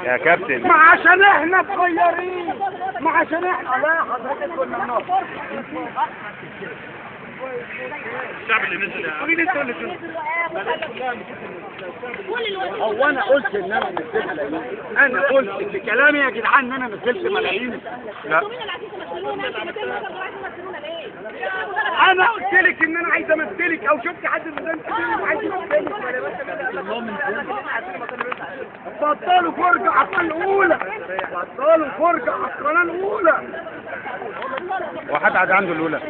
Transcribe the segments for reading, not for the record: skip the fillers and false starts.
يا كابتن ما عشان احنا صغيرين، ما عشان احنا لا حضرتك كنا بنقف. الشعب اللي نزل يا عم. هو انا قلت ان انا نزلت ملايين؟ انا قلت بكلامي يا جدعان ان انا نزلت ملايين؟ لا انا قلت لك ان انا عايز امثلك، او شفت حد ميزان كبير وعايز يمثلك؟ بطلوا فرجة على القناة الاولى، بطلوا فرجة على القناة الاولى. وحد عنده الاولى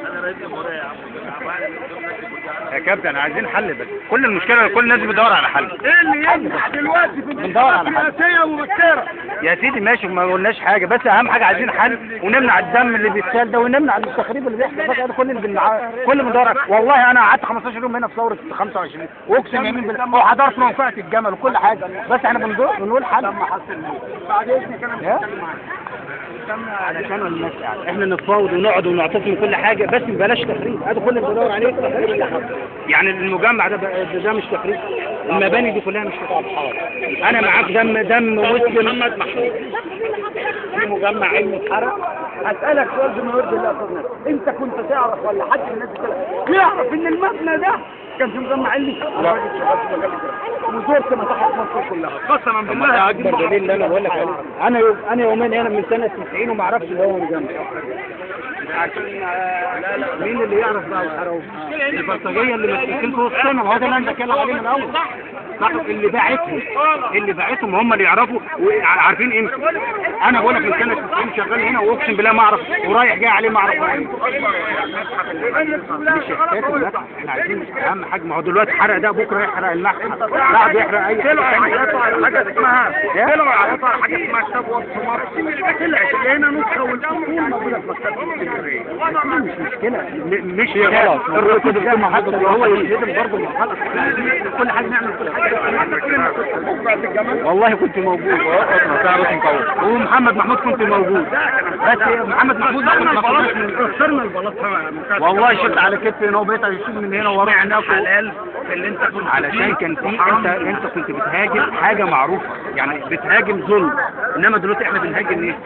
يا كابتن. عايزين حل، بس كل المشكله كل الناس بتدور على حل. ايه اللي ينفع دلوقتي في بندور على حل سياسيه مبكره؟ يا سيدي ماشي، ما قلناش حاجه، بس اهم حاجه عايزين حل ونمنع الدم اللي بيتسال ده، ونمنع التخريب اللي بيحصل ده. كل اللي بندور. والله انا قعدت 15 يوم هنا في ثوره 25 واقسم يمين بالله وحضرت موقعة الجمل وكل حاجه، بس احنا بنقول حل. لما حصل بعد اذنك انا مش هتكلم معاك علشان الناس يعني احنا نتفاوض ونقعد ونعتصم كل حاجه، بس بلاش تخريب. هذا كل اللي بدور عليه يعني المجمع ده مش تخريب، المباني دي كلها مش تخريب. انا معاك دم وسط محمد محمود في مجمع علمي اتحرق. هسألك سؤال بما يرضي الله قرنا، انت كنت تعرف ولا حد من الناس يعرف ان المبنى ده كان في مجمع علمي؟ لا وزرت متاحف مصر كلها قسما بالله. ده اكبر دليل اللي انا بقول لك عليه. انا يومين هنا من سنه 90 وما اعرفش اللي هو مجمع. مين اللي يعرف بقى الحراوي؟ البلطجيه اللي ماسكين في وسطنا، ما هو ده اللي انا بتكلم عليه من الاول. صح، اللي باعتهم هم اللي يعرفوا وعارفين قيمته. انا بقول لك من سنه 90 شغال هنا واقسم بالله ما اعرف، ورايح جاي عليه ما اعرف. مش حكايه، احنا عايزين اهم حاجه. ما هو دلوقتي حرق ده، بكره يحرق المحكمه، بعد يحرق اي حاجه. طلعوا يعيطوا على حاجه اسمها كتاب وصف مصر. طلعت هنا نسخه والحكومه موجوده في مكتبه الاسكندريه. مش مشكله، مش هي غلط. الرئيس ده ما حصل هو يلزم برضه المرحله. كل حاجه نعمل كل حاجه. والله كنت موجود ومحمد محمود كنت موجود، بس محمد محمود كسرنا البلاط. والله شفت على كتفي هنا وبقيت اشيل من هنا واروح هناك. حلال اللي انت كنت علشان كان في انت كنت بتهاجم حاجه معروفه، يعني بتهاجم ظلم. انما دلوقتي احنا بنهاجم ايه؟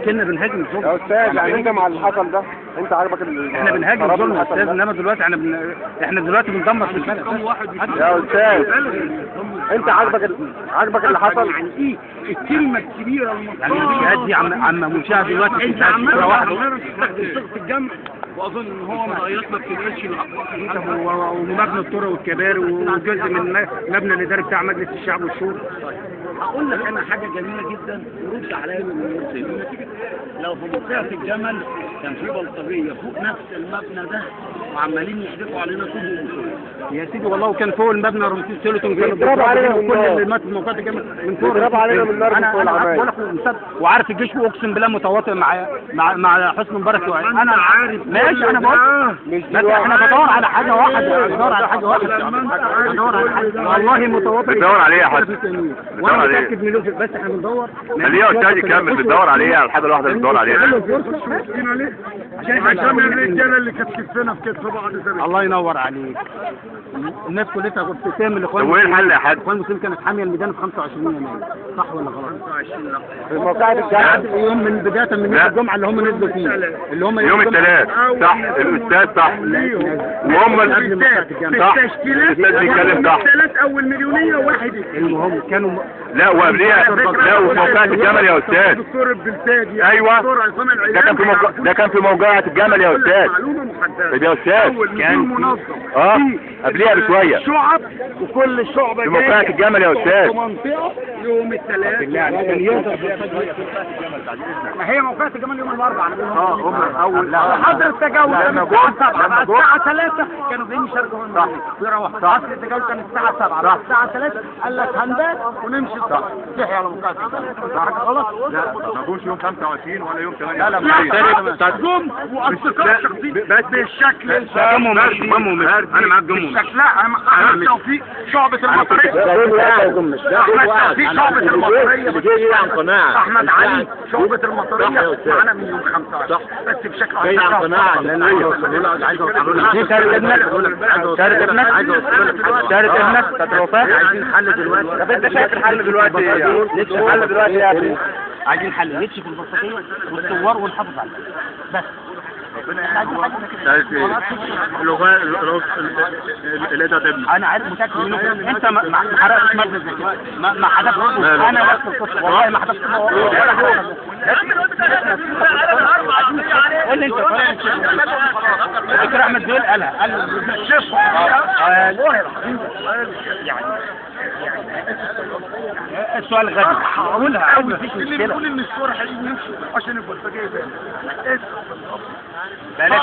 كنا بنهاجم ظلم يا استاذ. يعني انت مع اللي حصل ده، انت عاجبك احنا بنهاجم ظلم يا استاذ، انما دلوقتي احنا دلوقتي بندمر في البلد يا استاذ. انت عاجبك اللي حصل؟ يعني ايه الكلمه الكبيره يعني الجهات دي عم مشاهد دلوقتي. انت عمال تستخدم صيغه الجمع، واظن ان هو مضايقنا ما بتنقلش ومبنى الطرق والكباري وجزء من مبنى الاداري بتاع مجلس الشعب والشورى. هقول لك انا حاجه جميله جدا ورد عليا من المرسلين. لو في منطقه الجمل كان في بلطجيه فوق نفس المبنى ده وعمالين يحدفوا علينا طوب ومسؤول يا سيدي، والله وكان فوق المبنى رمسيس سيلتون كانوا بيضربوا علينا من كل اللي مات في موقع الجمل من فوق. بيضربوا علينا من نار فوق العماير. وعارف الجيش اقسم بالله متواطئ مع حسني مبارك. انا عارف ماشي، انا بقول بس احنا بدور على حاجه واحده. بدور على حاجه واحده. والله متواطئ. بتدور عليه يا حسن؟ وانا متاكد مليون، بس احنا بندور. خليه يا استاذ يكمل. بتدور عليه على الحاجه الواحده اللي بتدور عليها. عشان الرجاله اللي كانت كتفنا في كتف بعض زمان. الله ينور عليك. الناس كلها كنت تعمل الاخوان. طب وايه الحل يا حاج؟ الاخوان المسلمين كانت حاميه الميدان في 25 يناير، صح ولا غلط؟ 25 لا في موقعة الجامعة يوم من بداية من يوم الجمعة اللي هم نزلوا فيه، اللي هم يوم الثلاث. صح الاستاذ صح. وهم التشكيلات بيتكلم صح. الثلاث اول مليونيه واحد. المهم كانوا لا وقبليها لا وفي موقعة الجمل يا استاذ. الدكتور البلتاجي. ايوه ده كان في موقعة الجمل يا استاذ. معلومه محدده يا استاذ كان منظم. قبليها بشويه شعب وكل شعبه في موقعة الجمل يا استاذ. في منطقه يوم الثلاث. ما هي موقعة الجمل يوم الاربعاء. اول حصل التجاوز كان الساعه 7 الساعه 3 كانوا جايين يشاركوا هنا. حصل التجاوز كان الساعه 7 الساعه 3 قال لك هنبات ونمشي الصبح. صحي على موقعة الجمل. غلط؟ لا ما جوش يوم 25 ولا يوم 8. لا جم واصدقاء شخصيين بس بالشكل جمهم انا معاك جمهم. لا احمد توفيق شعبة المطرية، في شعبة المطرية عن قناعة احمد علي شعبة المطرية معانا من يوم 5 بس بشكل جاي عن قناعة لان عايز اوصل دي شهادة ابنك شهادة ابنك بتاعت الوفاة. عايزين حل دلوقتي. طب انت شايف الحل دلوقتي ايه؟ نكشف حل دلوقتي يا ابني. عايزين حل نكشف البساطية والثوار ونحافظ على البلد بس. انا عارف متاكد منه. انت ما حرقتش مبنى زي كده، ما حدثش. انا نفس القصه والله ما حدثش. قول لي انت دكتور احمد دول قال الشيخ يعني السؤال غبي قولها مفيش مشكله. بيقول ان الصور هيجي يمشي عشان البلطجيه بلاش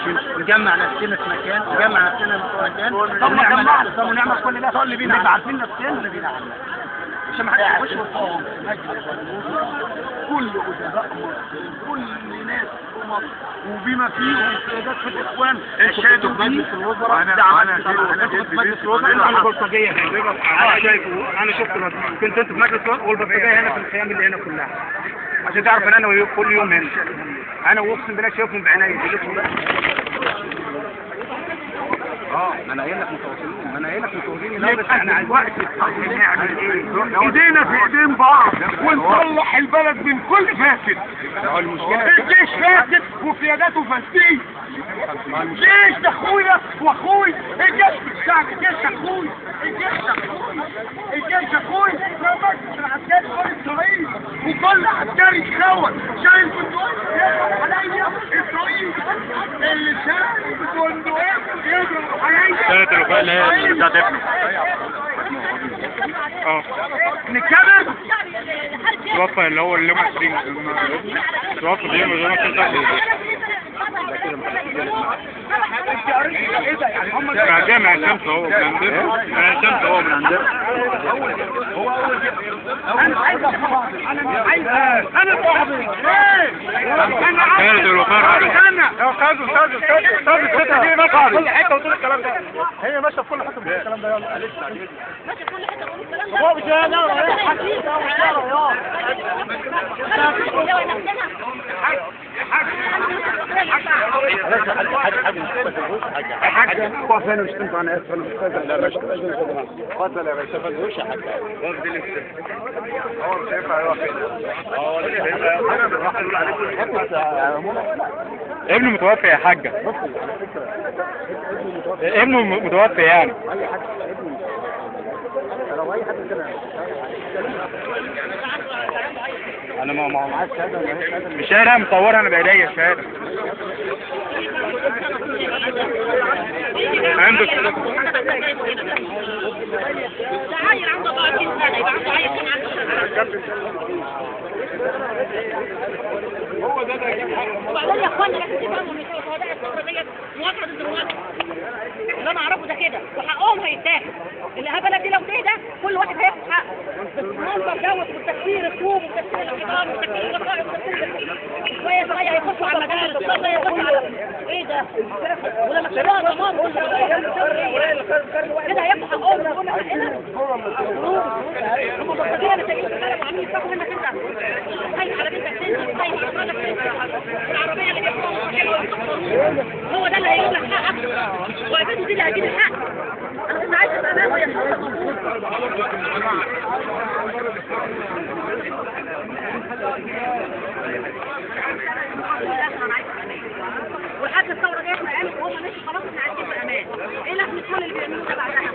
نمشي نجمع نفسنا في مكان طب ونعمل كل ده اللي بينا عارفين نفسنا اللي بينا عشان ما حدش يخش ويصور. كل ادباء مصر كل ناس في مصر وبما فيهم سيادات في الاخوان انتوا في مجلس الوزراء انتوا في مجلس الوزراء انا البلطجيه انا شايفه انا شفت كنت انت في مجلس الوزراء والبلطجيه هنا في الخيام اللي هنا كلها عشان تعرف ان انا كل يوم هنا انا واقسم بالله شايفهم بعيني ما انا قايل لك متواصلين بس احنا عايزين وقت نعمل ايه؟ ايدينا في ايدين بعض ونصلح البلد من كل فاسد. الجيش فاسد وقياداته فاسدين. الجيش ده اخويا واخوي، الجيش بتاعك الجيش اخوي، الجيش اخوي ما بس العسكري كل اسرائيل وكل عسكري خون شايل بندقية يضرب عليا اسرائيل اللي شايل بندقية يضرب عليا. كانت الوفاة اللي هي بتاعت ابنه. نكمل توفى اللي هو اليوم 20 توفى اليوم اللي جامع الشمس هو من عندنا. الشمس هو من عندنا. انا صاحبي كانت الوفاة يا استاذ دي ماشيه كل حته وتقول الكلام ده. هي ماشيه في كل حته وتقول الكلام ده. يلا ماشيه في كل حته وتقول الكلام ده. هو مش حاجه هو فين مش تنفع انا اسف انا مستاذن لا باشا اتفضل يا باشا ما تقولش يا حاج هو مش هينفع يروح ابنه متوفي يا حاجة. ابنه متوفي يعني. انا ما معايا شهاده مش انا مصورها انا بايديا الشهاده. عندك عيل عنده 30 سنه يبقى عنده عيل كان عنده هو ده وبعدين يا اخوانا لازم تفهموا ان شهداء الثوره ديت مواجهه ضد المواجهه. اللي انا اعرفه ده كده وحقهم هيتاخد. الهبله دي لو ده كل واحد هياخد حقه. بس المنظر دوت والتكفير الطوب وتكفير الحيطان وتكفير الرقائق وتكفير شويه شويه هيخشوا على المدارس شويه يخشوا على ايه ده؟ ولما شباب ضمان كده هياخدوا حقهم يقولوا حقنا. هم بلطجيه اللي شايفين الشارع وعاملين يفتحوا منك انت. خايف على بنتك تنزل خايف على مراتك تنزل. العربيه اللي هو ده اللي هيجيب لك حقك. وعبيده دي اللي هتجيب الحق. انا كنت عايز ابقى امام وهي وحتى الثوره دي احنا قالت وهم ماشي خلاص احنا عايزين في امان. ايه لازم كل اللي بيعملوه ده بعدها؟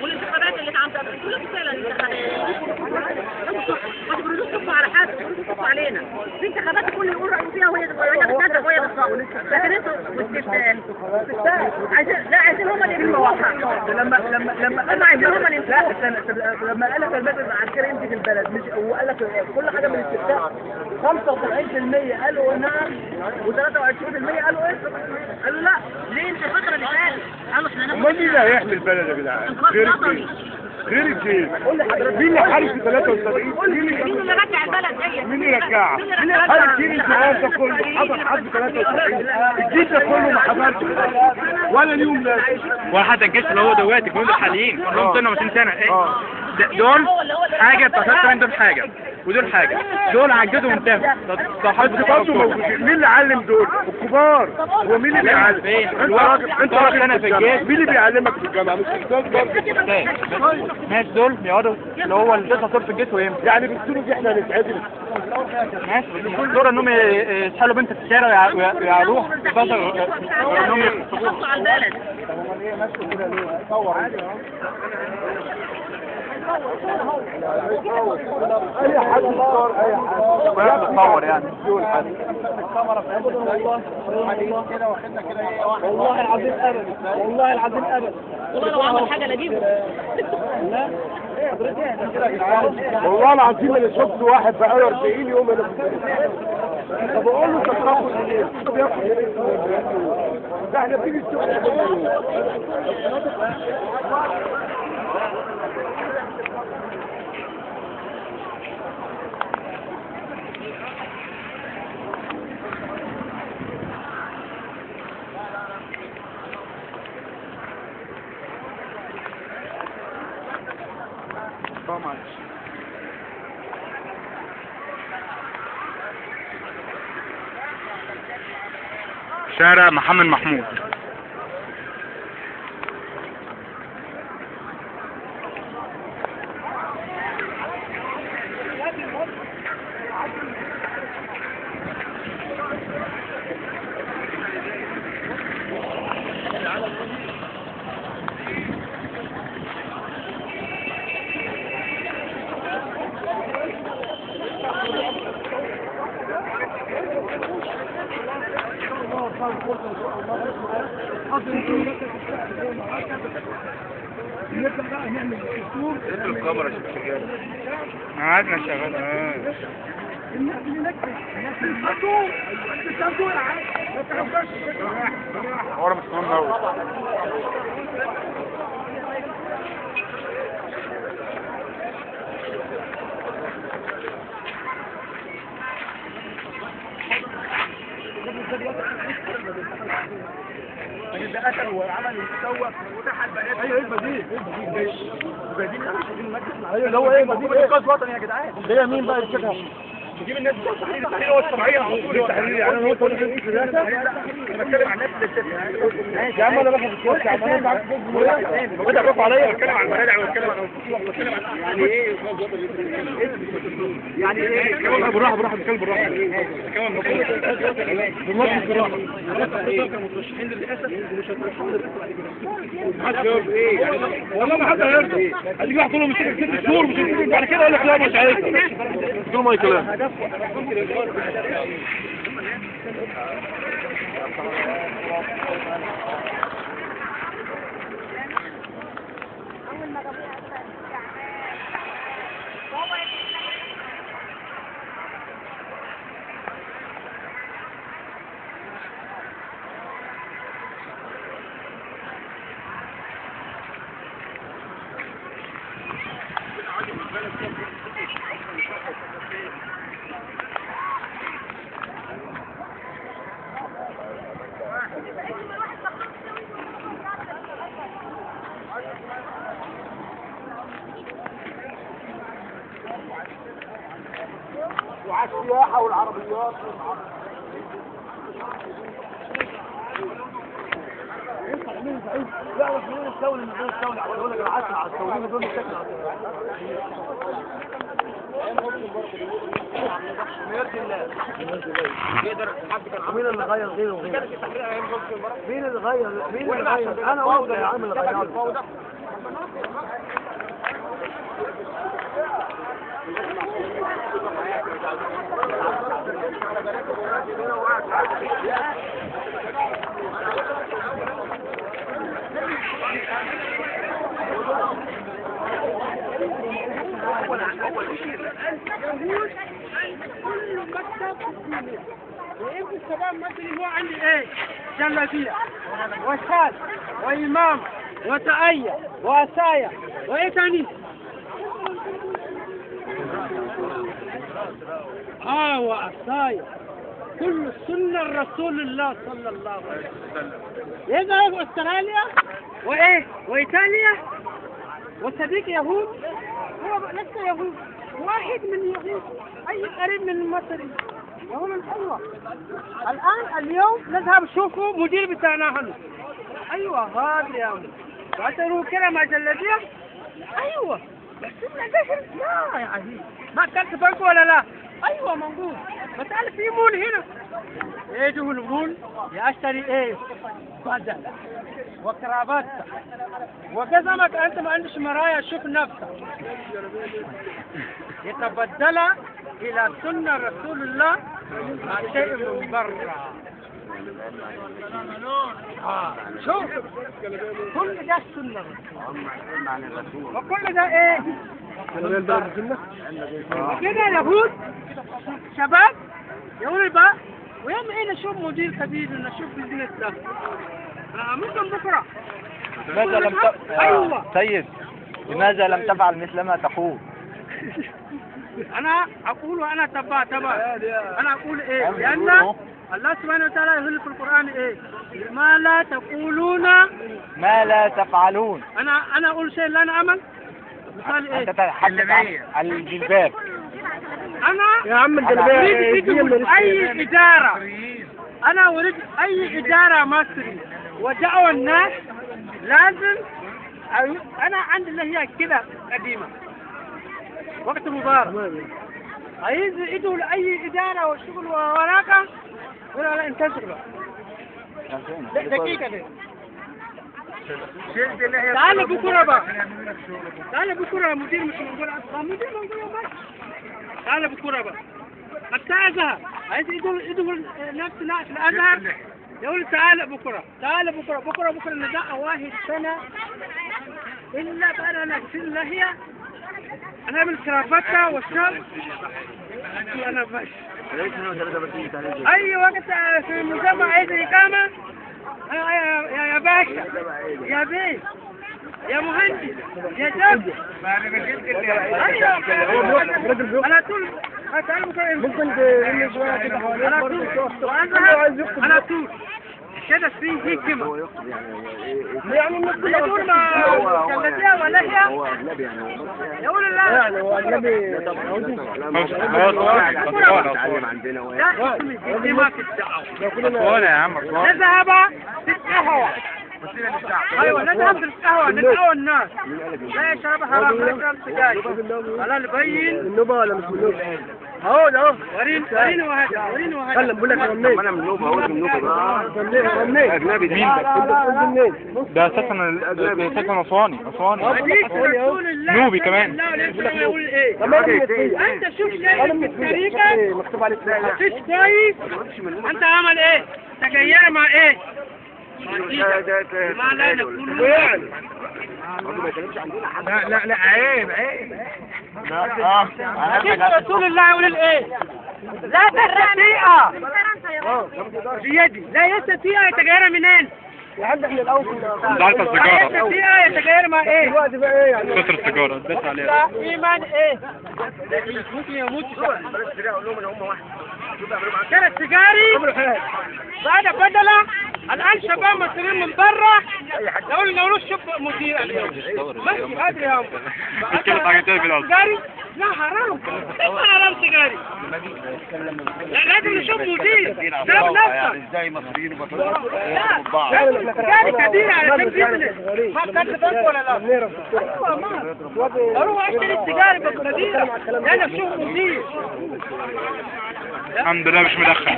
والانتخابات اللي اتعملت كلها فعلا الانتخابات ما تبردوش تبقوا على حد تبقوا علينا. في انتخابات الكل يقول رايه فيها وهي بتنزل وهي بالظبط. لكن انتوا عايزين هم اللي يمسكوا لما عايزين هم اللي يمسكوا. لما قال لك المجلس العسكري يمسك البلد مش وقال لك كل حاجه من الاستفتاء 75% قالوا نعم و23% قالوا ايه؟ قالوا لا. ليه انت الفتره اللي فاتت قالوا احنا امال مين اللي هيحمي البلد يا جدعان؟ غير الدين. غير الجيش مين اللي حارب في 73 مين اللي رجع البلد دي؟ مين اللي رجعها حارب جيل الزمان ده كله حصل حرب 73 الجيش ده كله ما حضرش ولا اليوم ده ولا حتى الجيش اللي هو دلوقتي كلهم حاليين كلهم سنه 200 سنه ايه دول حاجه بتاع 73 دول حاجه ودول حاجه دول عجزوا وانتهوا برضه موجودين مين اللي علم دول الكبار هو مين اللي بيعلم انت راجل سنه في الجيش مين اللي بيعلمك في الجامعه مش استاذ برضه ماشي دول بيقعدوا اللي هو اللي 9 صفر في الجيش ويمشي يعني بالسنه دي احنا هنتعدل ماشي دول انهم يسحلوا بنت في الشارع ويعروها يفضلوا انهم يحطوا على البلد. اي حد يصور اي حد بتصور يعني والله العظيم ابدا والله العظيم ابدا والله لو عمل حاجة لجيبه. والله العظيم انا شفت واحد بقاله 40 يوم انا طب اقول له تاخد ايه؟ ده احنا بنيجي الشغل كل يوم شارع محمد محمود الكاميرا شغاله قعدنا شغال ورا مش مهم قوي ده قتل وعمل وسوى وتحت بنات ايوه ايه البديل البديل اللي هو ايه بديل انقاذ وطني يا جدعان ده مين بقى يمسكها نجيب الناس بتوع التحرير هو الصناعيه على طول التحرير يعني انا قلت انا بتكلم عن الناس اللي يا عم انا باخد الكورس يا عم انا معاك وده برافو عليا بتكلم عن المراجع وبتكلم عن يعني ايه يعني ايه بالراحه بتكلم بالراحه كمان بالراحه المترشحين للرئاسه ومش هترشحوا ايه والله ما حد هيرضى هتيجي واحد طول 6 شهور مش بعد كده اقول لك لا مش عايز دول ما كلام وعلى السياحة والعربيات لا وخلينا نستولي من غير الدولة هقول لك العسل على السولين دول بشكل مين اللي غير غيره وغيره؟ مين اللي غير؟ انا وانت يا عم اللي غيرنا كل مكتب ويمكن الشباب مثل هو عندي ايه جلابيه وشال وامام وتأية وأسايا وإيه تاني؟ وأسايا كل سنة رسول الله صلى الله عليه وسلم. إذا أستراليا وإيه؟ وإيطاليا وصديق يهود هو لسه يهود واحد من يهود أي قريب من مصري يهود الحلوة. الآن اليوم نذهب نشوفوا مدير بتاعنا هنا. أيوة هذا يا أمي بعتروا كده مع جلابية. أيوة بس لا يا عزيز ما أكلت بنك ولا لا؟ أيوة موجود بس أنا في مول هنا. يجوا المول يشتري إيه؟ بدل وكرافات وقزمك أنت ما عندش مرايا شوف نفسك يتبدل إلى سنة رسول الله مع شيء من برا. شوف كل ده سنة وكل ده إيه؟ كده يهود شباب يقول بقى ويوم إيه نشوف مدير كبير نشوف بزنس ده ممكن بكرة. لماذا لم أيوة سيد لماذا لم تفعل مثل ما تقول؟ أنا أقول وأنا تبع أنا أقول إيه؟ لأن الله سبحانه وتعالى يقول في القرآن إيه؟ ما لا تقولون ما لا تفعلون. أنا أقول شيء لا نعمل. مثال إيه؟ تتحدث عن الجلباب. أنا يا عم الجلباب أي إدارة أنا أريد أي إدارة مصري ودعوة الناس لازم أنا عندي اللي هي كده قديمة وقت مبارك عايز يدوا لأي إدارة والشغل وراك ولا لا انتشر بقى دقيقة دي. تعال بكرة بقى تعال بكرة مدير مش موجود مدير موجود بقى تعال بكرة بقى حتى أزهر عايز يدوا نفس الأزهر يقول تعال بكرة بكرة نداء واحد سنة إلا بقى نغسل اللحية أنا أعمل كرافتة والشرب أنا بس أي وقت في المجمع عايز إقامة يا باشا يا بيه يا مهندس يا جاب على طول ممكن شوية كده على طول كده فيه كلمة يعني يقول ما جلدية ولا هي يقول لا يعني هو أجنبي لا اسمي ما تدعوا يا عم نذهب في القهوة. ايوه نذهب في القهوة ندعو الناس لا يشرب حرام لا يشرب سجاير على البين النوبة ولا مش من النوبة؟ اهو وريني واحد خلنا بقول لك منين؟ انا من النوبة هو من النوبة منين؟ اجنبي مين ده؟ ده سكن أسواني نوبي كمان. لا يقول ايه انت شوف شيء في الطريقة مكتوب عليه مفيش كويس انت عمل ايه تغير مع ايه ما لا نقول لا عيب حديث رسول الله يقول ايه لا تستطيع بيدي لا يستطيع يتغير منين لحد احنا الاول ضعف السيجارة يستطيع يتغير مع ايه دلوقتي بقى ايه يعني كسر السيجارة دس عليها لا ايمان ايه ممكن يموت كان السجاري بعد بدلة الان شباب مصريين من برا يقولوا شوف مدير ماشي هذا يا عم كل حاجة تانية في الأرض سجاري لا حرام كيف حرام سجاري لا لازم نشوف مدير ده بنفسك ازاي مصريين لا سجاري كبير على شوف بيزنس ما كانت بنك ولا لا اروح اشتري السجاري بالمدينة انا اشوف مدير الحمد لله مش مدخن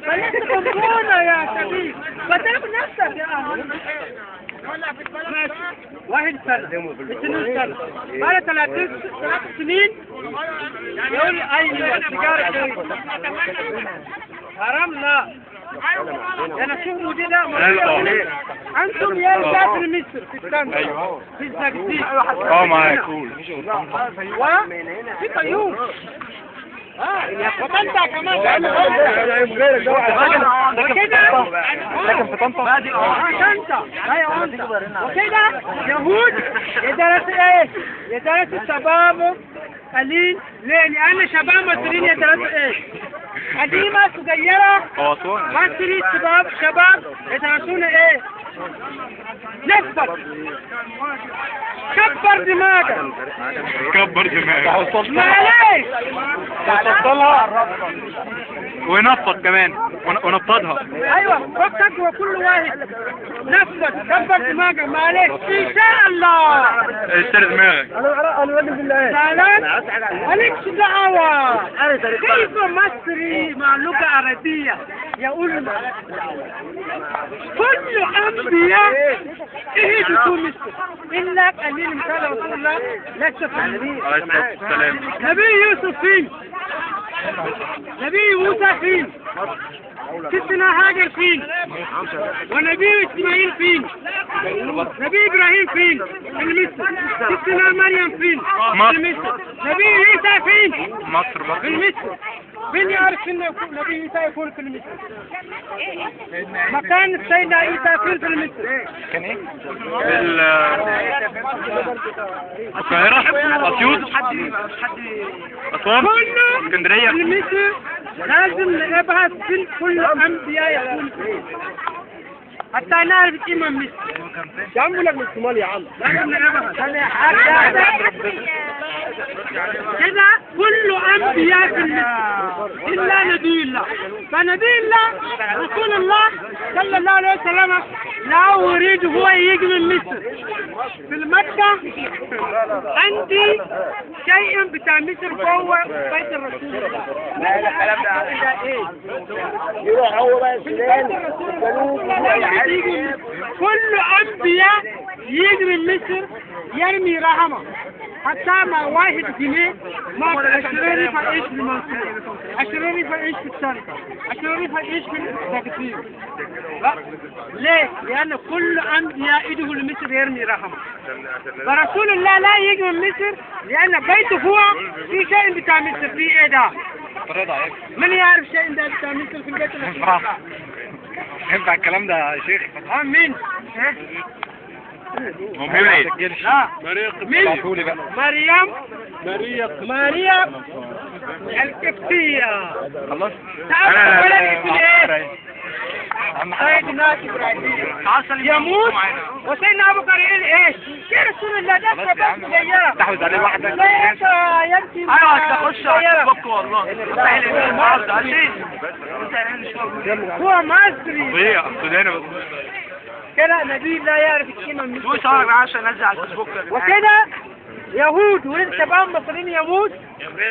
خليك تكون يا شبيب بتعب نفسك يا أهل ماشي 1 سنة 2 سنة بعد 3 سنين يقول أي سيجارة حرام لا أنا شوف مدير أنتم يا رجال في مصر في الكندا في الزقازيق معاك قول وفي قيوم وطنطا كمان لكن في طنطا طنطا ايوه وكده يهود يدرس ايه؟ يدرس الشباب قليل ليه؟ لان شباب مصريين يدرسوا ايه؟ قديمه صغيره مصري شباب يدرسون ايه؟ نكبر كبر دماغك معلش ونفض كمان ونفضها. ايوه فكك وكل واحد نفسك كبر دماغك معلش ان شاء الله اشتري دماغك. سلام مالكش دعوه. كيف مصري مع لغه عربيه يقول كل انبياء اهدوا مصر الا قليل مثال رسول الله لسه في النبي عليه الصلاة والسلام. نبي يوسف فين؟ نبي موسى فين؟ ستنا هاجر فين؟ ونبي اسماعيل فين؟ نبي ابراهيم فين؟ في مصر. ستنا مريم فين؟ في مصر. نبي عيسى فين؟ مصر في مصر. فين يعرف ان نبي عيسى يكون في مصر؟ مكان سيدنا عيسى فين في مصر؟ كان ايه؟ القاهرة، اسيوط، اسوان، اسكندرية. في مصر لازم نبحث في كل انبياء يكون حتى نعرف قيمة مصر. يا عم لك من الصومال يا عم. لازم نبحث كده كل انبياء في مصر الا نبي الله. فنبي الله رسول الله صلى الله عليه وسلم لا يريد هو يجي من مصر. في مكة عندي شيء بتاع مصر فهو بيت الرسول الله. يروح هو بقى كل انبياء يجي من مصر يرمي رحمه حتى مع 1 جنيه ما 20 فايش في المنصورة 20 فايش في الشركة 20 فايش في التكتير. ليه؟ لأن كل أنبياء يجوا لمصر يرمي رحمه. ورسول الله لا يجي من مصر لأن بيته هو في شيء بتاع مصر. في إيه ده؟ من يعرف شيء ده بتاع مصر في البيت الرسول؟ ينفع الكلام ده يا شيخ؟ مين؟ لا مين؟ مريم القبطية. خلاص. تعرف ولد اسمه ايه؟ سيدنا ابراهيم يموت وسيدنا ابو بكر ايه؟ يا رسول الله ده شباب صغيرة تحوز عليه واحدة. لا انت يمشي ايوه هتخش هتفك والله. هو مصري ايه سوداني بس كده نبي لا يعرف القيمة من شو صار عشان انزل على الفيسبوك وكده يهود ولد شباب مصريين يموت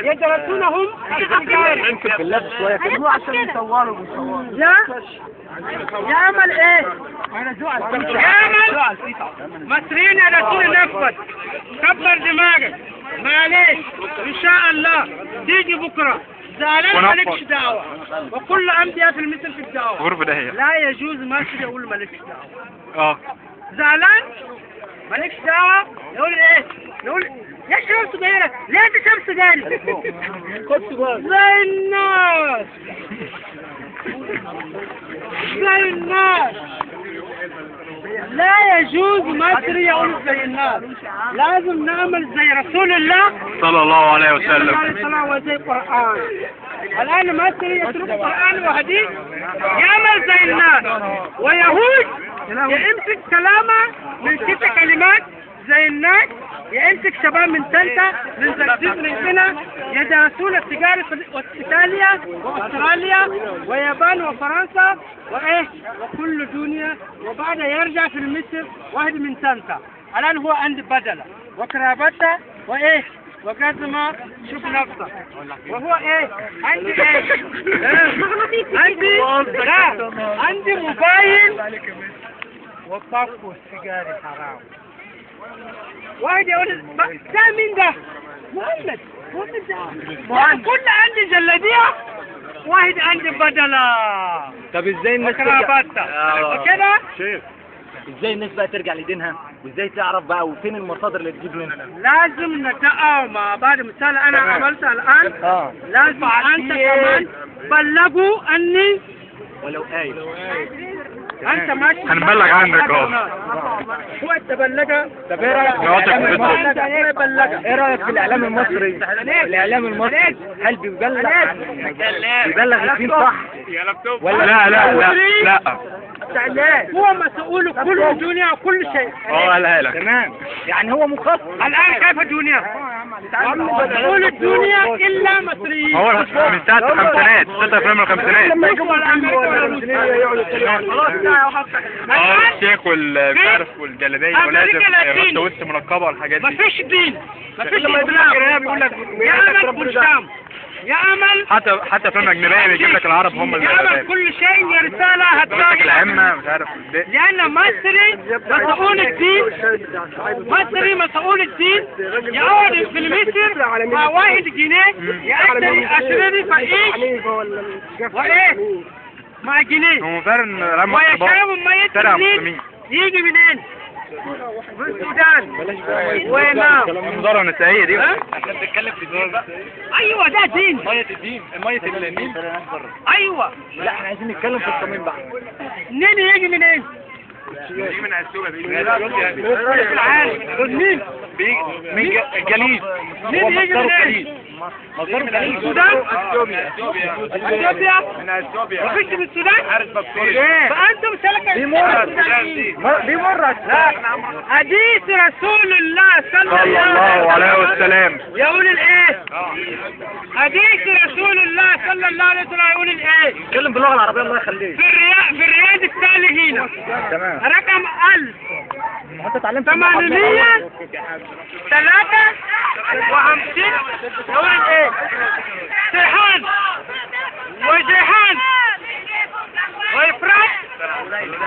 يدرسونهم الرجال. يمكن بالله شويه كده عشان يصوروا لا يعمل ايه؟ يعمل مصريين يدرسون نفسك كبر دماغك معلش ان شاء الله تيجي بكره زعلان مالكش دعوه. وكل انبياء في المثل في الدعوه غرفة ده هي لا يجوز مصري يقول مالكش دعوه. زعلان مالكش دعوه يقول ايه؟ يقول يا شباب صغيرة ليه تشرب سجاير؟ زي الناس زي الناس. لا يجوز مصري يقول زي الناس. لازم نعمل زي رسول الله صلى الله عليه وسلم وزي القرآن. الآن مصري يترك القرآن وحديث يعمل زي الناس. ويهود يمسك كلامه من 6 كلمات زي الناس. يمسك شباب من تالتة من زقزيق من هنا يدرسون التجارة في إيطاليا وأستراليا ويابان وفرنسا وإيه وكل الدنيا. وبعد يرجع في مصر واحد من تالتة. الآن هو عند بدلة وكرافته وإيه وقدمه شوف نفسه وهو إيه عندي إيه عندي لا عندي موبايل وطفوا السيجارة حرام. واحد يقول ده مين ده؟ محمد ده كل عندي جلادية واحد عندي بدلة. طب ازاي الناس وكرافته وكده شيخ ازاي الناس بقى ترجع لدينها؟ وازاي تعرف بقى وفين المصادر اللي تجيب منها؟ لازم نتأمل مع بعض. مثال انا عملتها الان، لازم انت كمان بلغوا اني ولو قايل انت ماشي هنبلغ عنك اهو. هو انت بلغها. طب ايه رايك في نقطة الاعلام بتقول. المصري؟ ايه رايك في الاعلام المصري؟ الاعلام المصري هل بيبلغ الدين صح؟ ولا لا لا لا لا. هو مسؤول كل الدنيا وكل شيء. قالها لك. تمام، يعني هو مخصص. الان كيف الدنيا؟ مسؤول الدنيا الا مصريين. هو من ساعة الخمسينات، ساعة أفلام الخمسينات. الشيخ والكارف والجلابية ولازم يحط وسط منقبة والحاجات دي. مفيش دين، مفيش اسلام. بيقول لك يا امل كل شام، يا امل حتى أفلام أجنبية بيجيب لك العرب هم يا امل اللي كل شيء يا رسالة لك هتلاقي. الأئمة مش عارف لأن مصري مسؤول الدين، مصري مسؤول الدين يعود في مصر فوائد جنيه يأثر أشراري فإيش وإيه مع جنيه هو فعلا لما ويشرب ميت الدين يجي منين؟ من السودان وينام. المنظرة النسائية دي. احنا بنتكلم في الدين بقى. أيوة ده دين. مية الدين، مية النيل. أيوة. لا احنا عايزين نتكلم في الصميم بقى. منين يجي منين؟ دي من عسوبة في العالم. مين؟ من الجليد. مين يجي منين؟ مصدر الجليد. السودان؟ اثيوبيا اثيوبيا؟ من اثيوبيا مفيش من السودان؟ حارس بكتيريا فأنتم سلكة دي مرة حديث رسول الله صلى صلى الله عليه وسلم يقول الايه؟ حديث رسول الله صلى الله عليه وسلم يقول الايه؟ اتكلم باللغة العربية الله يخليك. في الرياض الصالحين تمام. رقم انت اتعلمت 853 يقول الايه؟ سيحان وجيحان وإفراط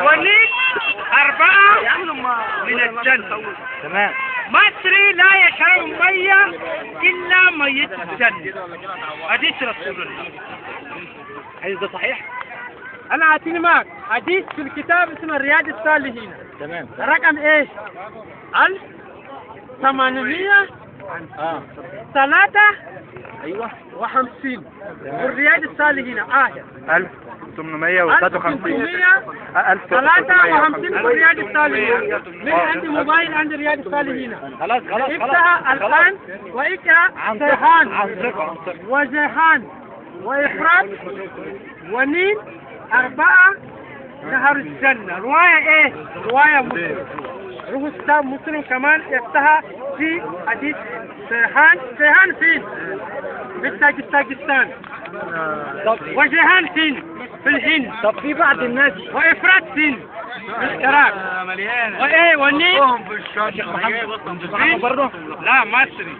ونيل 4 من الجنة. تمام. مصري لا يشرب مية إلا مية الجنة. حديث رسول الله. الحديث ده صحيح؟ أنا أعطيني معك حديث في الكتاب اسمه رياض الصالحين. تمام. رقم إيش؟ 1853 ايوه. والرياض الصالحين آية 1853 1853 والرياض الصالحين. من عندي موبايل عند رياض الصالحين. خلاص افتح الآن واقرأ سيحان وجيحان وإفراط ونيل 4 نهر الجنة. رواية ايه؟ رواية مسلم. روح كتاب مسلم كمان يفتحها في حديث سيحان. سيحان فين؟ في تاجستان. وجيحان فين؟ في الهند. طب في بعض الناس وإفراط فين؟ في العراق. وإيه والنيل؟ شيخ محمد برضه؟ لا مصري.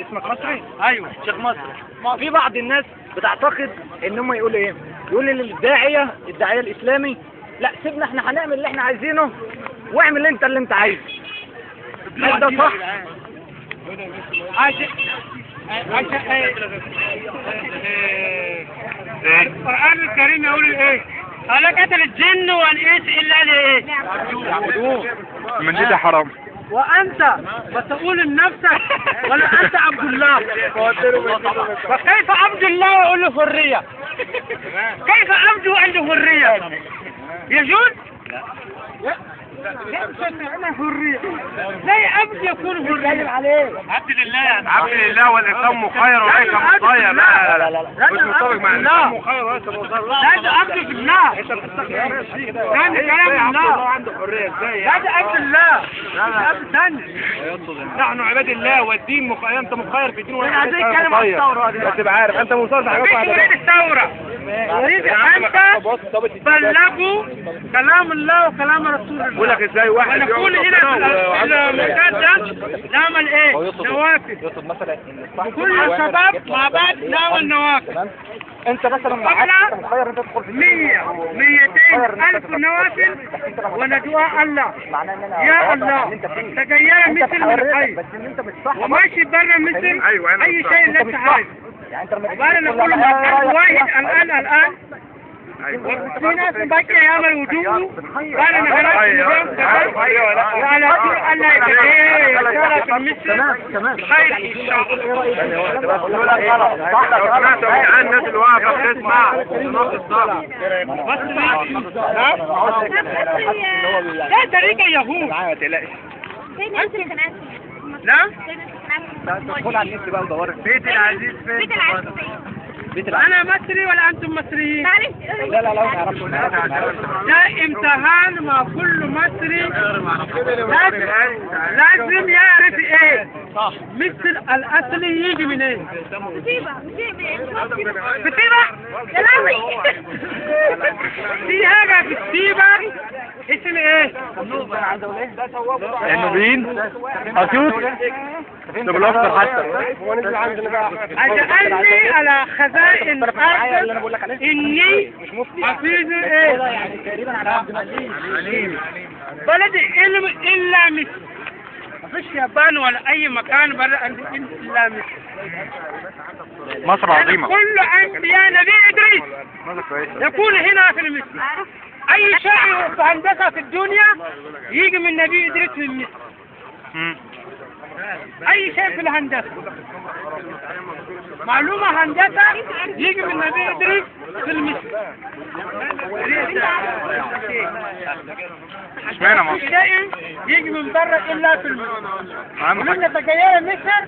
اسمك مصري؟ أيوه شيخ مصري. في بعض الناس بتعتقد ان هم يقولوا ايه؟ يقولوا للداعية الإسلامي لا سيبنا احنا هنعمل اللي احنا عايزينه واعمل انت اللي انت عايزه. هل ده صح؟ القرآن الكريم يقول ايه؟ خلقت الجن والإنس إلا لإيه؟ من دي ده حرام. وأنت مسؤول نفسك ولا أنت عبد الله؟ فكيف عبد الله يقول له حرية؟ كيف عبده عنده حرية؟ يجوز؟ أنا حرية. زي عبد يكون حرية عليه. عبد لله والإسلام مخير وليس مخير. لا مش متفق مع الإسلام مخير وليس مخير. لا عبد في الله. كان كلام الله. عنده حرية ازاي؟ لا عبد الله. عبد ثاني. نحن عباد الله والدين مخير. أنت مخير في الدين أنا عايز أتكلم عن الثورة دي. بس تبقى عارف أنت مصر في حاجات واحدة. مفيش الثورة. يريد أنت بلغوا كلام الله وكلام رسول الله. بقول لك ازاي واحد ونقول هنا في المكان ده نعمل ايه؟ نوافذ. كل الشباب مع بعض نعمل نوافذ. انت مثلا معاك مخير انت تدخل في 100 200 ألف نوافذ وندعو الله يا الله تغير مثل من حي وماشي برا مثل أي شيء لست عايز. وبعدين نقول واحد الآن في ناس باقي يعمل وجوده وانا نغلق لا الا يا في المسجد تمام خير ان شاء لو سمعتوا عن الناس اللي واقفه بتسمع نص الصف ده طريقه يهود معايا ما تقلقش. فين انت اللي كان نعم تدخل على النت بقى ودور بيت العزيز فين؟ بيت العز فين؟ انا مصري ولا انتم مصريين؟ معلش لا ما تعرفش ده امتحان مع كل مصري لازم يعرف ايه مثل الاصلي يجي من ايه مصيبة بتبقى يا لهوي في حاجه في السيبه اسم ايه النوبيين اسيوط ده بالاخضر حتى اجعلني على خزائن الارض اني حفيظ ايه تقريبا على عبد المجيد بلد علم الا مصر مفيش يابان ولا اي مكان بلد الا مصر مصر عظيمه. كل انبياء نبي ادريس يكون هنا في مصر. اي شيء في هندسه في الدنيا يجي من نبي ادريس من مصر. اي شيء في الهندسه معلومه هندسه يجي من نبي ادريس في مصر. اشمعنى مصر؟ شيء يجي من بره الا في مصر. اهم حاجه ونحن تجينا مصر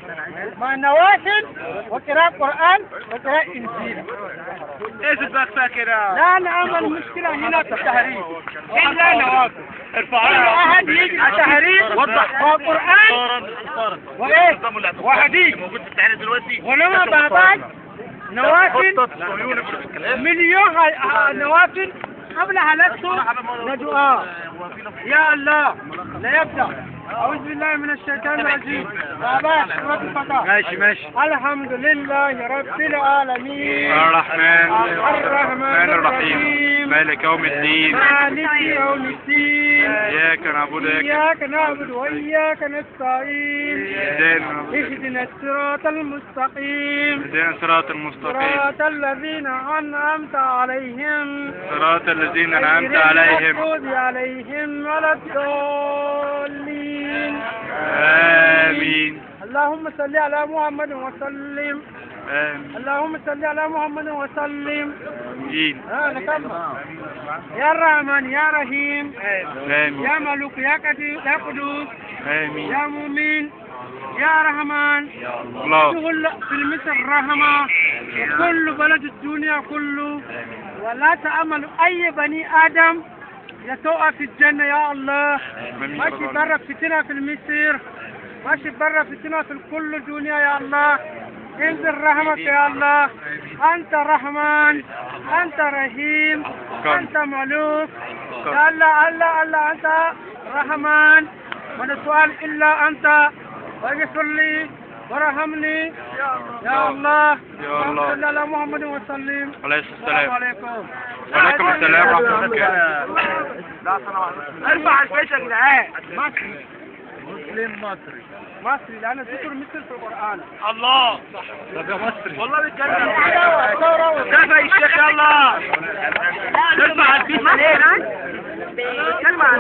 مع نوافل وقراءة قرآن وقراءة إنجيل. ايش بقى كده؟ لا نعمل مشكلة هنا في التحرير إلا نوافل. كل أحد يجي التحرير وقرآن وإيه؟ وحديث ولما بعد نوافل مليون نوافل قبل حلقته ندعاء يا الله لا يبدأ. أعوذ بالله من الشيطان الرجيم. ماشي الحمد لله رب العالمين الرحمن الرحيم مالك يوم الدين مالك يوم الدين إياك نعبد وإياك نستعين اهدنا الصراط المستقيم صراط الذين أنعمت عليهم المغضوب عليهم ولا الضالين. آمين. اللهم صل على محمد وسلم. آمين. اللهم صل على محمد وسلم. آمين. يا الرحمن يا رحيم آمين. يا ملك يا قدوس آمين. يا مؤمن يا رحمن الله. شغل في مصر رحمة وكل بلد الدنيا كله ولا تأمل أي بني آدم يسوء في الجنة يا الله. ماشي برا فتنة في مصر ماشي برا فتنة في كل الدنيا يا الله. انزل رحمك يا الله. أنت رحمن أنت رحيم أنت ملوك يا الله الله أنت رحمن من السؤال إلا أنت واغفر لي وارحمني يا الله. صل على محمد وسلم. عليه السلام. عليكم. وعليكم السلام ورحمة الله. ارفع الفيش يا جدعان. مسلم مصري لأن ذكر مصر في القرآن. الله. طب يا مصري. والله بجد. كفى الشيخ يلا. ارفع الفيش علينا. كلمة عن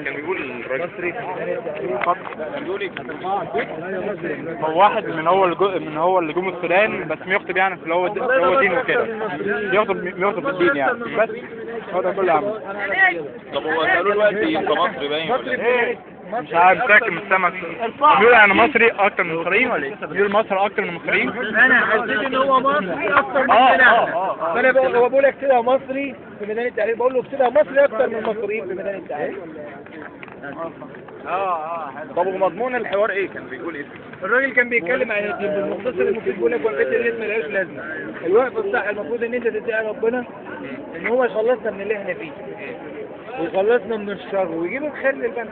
كان بيقول المصري هو واحد من هو اللي جم السودان بس بيخطب يعني في اللي هو دين وكده بيخطب بالدين يعني بس هو ده كله عمل. طب هو قالوا دلوقتي انت مصري باين ولا ايه؟ مش عارف ساكن من السمك بيقول انا مصري اكتر من المصريين ولا ايه؟ بيقول مصر اكتر من المصريين. انا حسيت ان هو مصري اكتر مننا. فانا هو بقول لك كده مصري في ميدان التحرير بقول له كده مصري اكتر من المصريين في ميدان التحرير. طب ومضمون الحوار ايه كان بيقول ايه؟ الراجل كان بيتكلم عن الدين بالمختصر المفيد بيقول لك والبيت الريتم ملهاش لازمه. الوقت الصح المفروض ان انت تدعي ربنا ان هو يخلصنا من اللي احنا فيه ويخلصنا من الشر ويجيب الخير للبلد.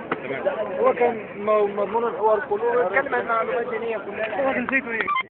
هو كان مضمون الحوار كله بيتكلم عن معلومات دينيه كلها. هو نسيته ايه؟